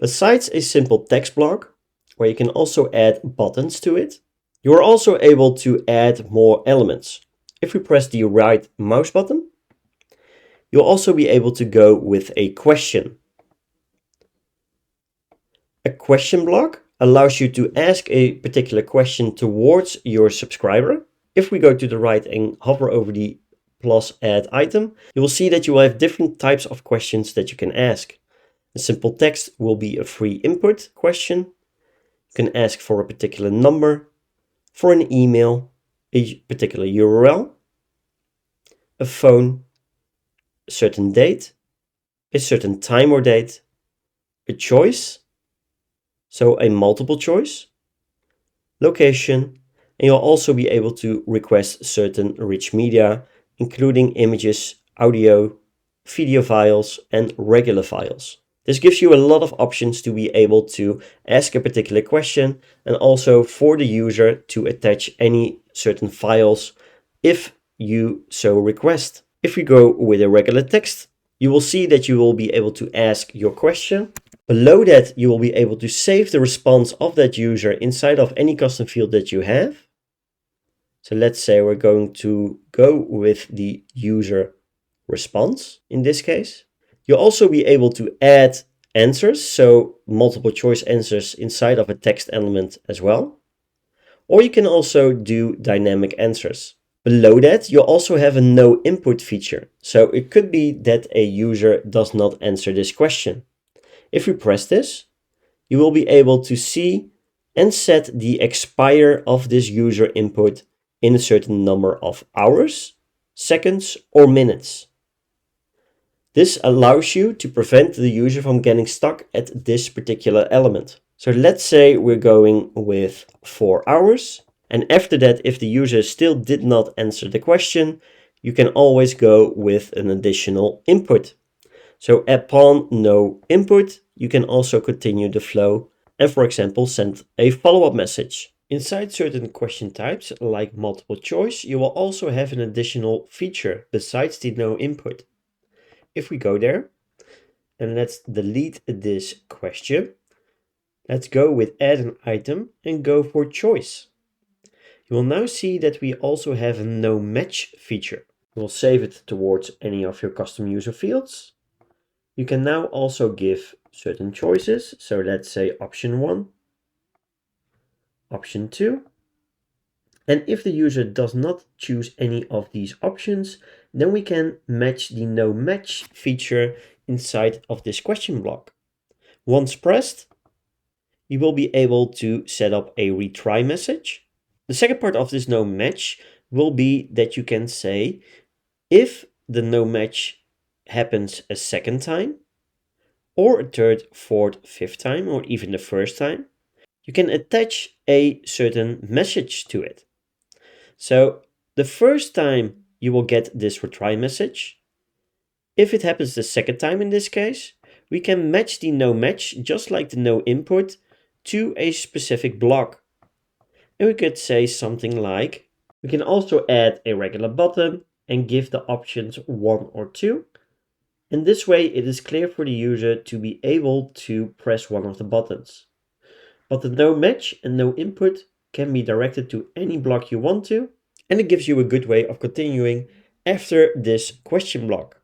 Besides a simple text block, where you can also add buttons to it, you are also able to add more elements. If we press the right mouse button, you'll also be able to go with a question. A question block allows you to ask a particular question towards your subscriber. If we go to the right and hover over the plus add item, you will see that you will have different types of questions that you can ask. A simple text will be a free input question. You can ask for a particular number, for an email, a particular URL, a phone, a certain date, a certain time or date, a choice, so a multiple choice, location, and you'll also be able to request certain rich media, including images, audio, video files, and regular files. This gives you a lot of options to be able to ask a particular question and also for the user to attach any certain files if you so request. If we go with a regular text, you will see that you will be able to ask your question. Below that, you will be able to save the response of that user inside of any custom field that you have. So let's say we're going to go with the user response in this case. You'll also be able to add answers, so multiple choice answers inside of a text element as well. Or you can also do dynamic answers. Below that, you'll also have a no input feature. So it could be that a user does not answer this question. If we press this, you will be able to see and set the expire of this user input in a certain number of hours, seconds, or minutes. This allows you to prevent the user from getting stuck at this particular element. So let's say we're going with 4 hours, and after that, if the user still did not answer the question, you can always go with an additional input. So upon no input, you can also continue the flow and, for example, send a follow-up message. Inside certain question types, like multiple choice, you will also have an additional feature besides the no input. If we go there, and let's delete this question, let's go with add an item and go for choice. You will now see that we also have a no match feature. We'll save it towards any of your custom user fields. You can now also give certain choices. So let's say option 1, option 2. And if the user does not choose any of these options, then we can match the no match feature inside of this question block. Once pressed, you will be able to set up a retry message. The second part of this no match will be that you can say if the no match happens a second time, or a third, fourth, fifth time, or even the first time, you can attach a certain message to it. So the first time you will get this retry message. If it happens the second time in this case, we can match the no match, just like the no input, to a specific block. And we could say something like, we can also add a regular button and give the options 1 or 2. And this way it is clear for the user to be able to press one of the buttons. But the no match and no input can be directed to any block you want to, and it gives you a good way of continuing after this question block.